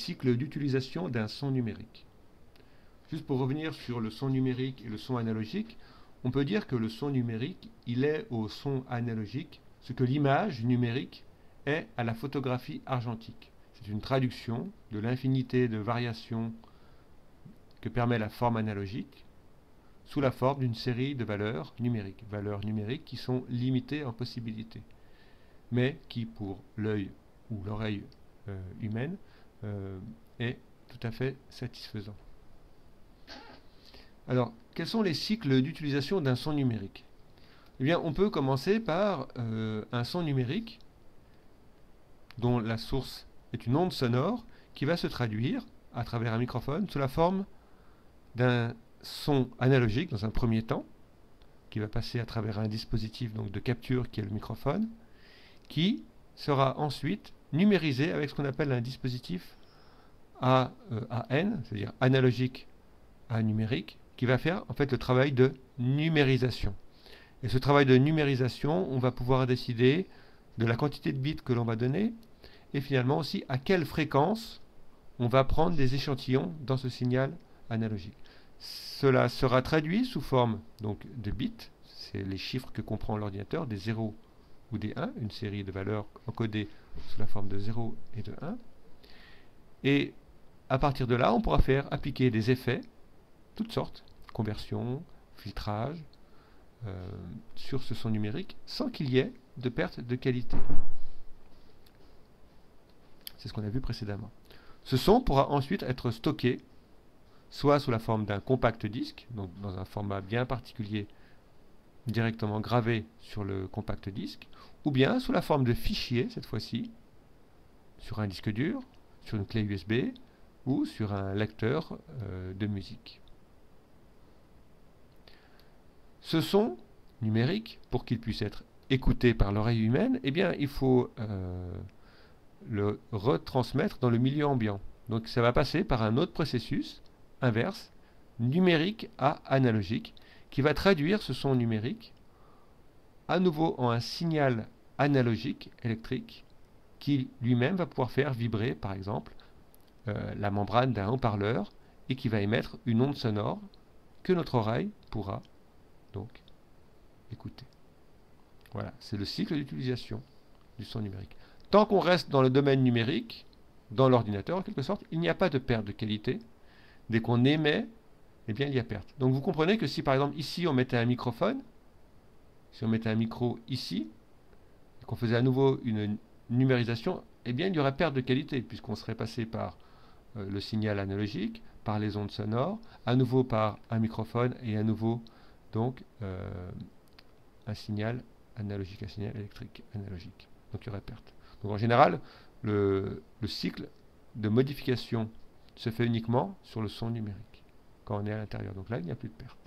cycles d'utilisation d'un son numérique. Juste pour revenir sur le son numérique et le son analogique, on peut dire que le son numérique, il est au son analogique ce que l'image numérique est à la photographie argentique. C'est une traduction de l'infinité de variations que permet la forme analogique sous la forme d'une série de valeurs numériques qui sont limitées en possibilités, mais qui, pour l'œil ou l'oreille humaine, est tout à fait satisfaisant. Alors, quels sont les cycles d'utilisation d'un son numérique? Eh bien, on peut commencer par un son numérique dont la source est une onde sonore qui va se traduire à travers un microphone sous la forme d'un son analogique dans un premier temps, qui va passer à travers un dispositif donc, de capture qui est le microphone, qui sera ensuite numérisé avec ce qu'on appelle un dispositif AN, c'est-à-dire analogique à numérique, qui va faire en fait le travail de numérisation. Et ce travail de numérisation, on va pouvoir décider de la quantité de bits que l'on va donner et finalement aussi à quelle fréquence on va prendre des échantillons dans ce signal analogique. Cela sera traduit sous forme donc, de bits, c'est les chiffres que comprend l'ordinateur, des 0 ou des 1, une série de valeurs encodées sous la forme de 0 et de 1. Et à partir de là, on pourra faire appliquer des effets, toutes sortes, conversion, filtrage, sur ce son numérique, sans qu'il y ait de perte de qualité. C'est ce qu'on a vu précédemment. Ce son pourra ensuite être stocké, soit sous la forme d'un compact disque, donc dans un format bien particulier, directement gravé sur le compact disque, ou bien sous la forme de fichiers, cette fois-ci, sur un disque dur, sur une clé USB, ou sur un lecteur de musique. Ce son numérique, pour qu'il puisse être écouté par l'oreille humaine, eh bien, il faut le retransmettre dans le milieu ambiant. Donc ça va passer par un autre processus inverse, numérique à analogique, qui va traduire ce son numérique à nouveau en un signal analogique électrique qui lui-même va pouvoir faire vibrer, par exemple, la membrane d'un haut-parleur et qui va émettre une onde sonore que notre oreille pourra donc écouter. Voilà, c'est le cycle d'utilisation du son numérique. Tant qu'on reste dans le domaine numérique, dans l'ordinateur en quelque sorte, il n'y a pas de perte de qualité. Dès qu'on émet, eh bien il y a perte. Donc vous comprenez que si par exemple ici on mettait un microphone, si on mettait un micro ici, et qu'on faisait à nouveau une numérisation, eh bien il y aurait perte de qualité, puisqu'on serait passé par le signal analogique, par les ondes sonores, à nouveau par un microphone et à nouveau donc un signal analogique, un signal électrique analogique. Donc il y aurait perte. Donc en général, le cycle de modification se fait uniquement sur le son numérique, quand on est à l'intérieur. Donc là, il n'y a plus de perte.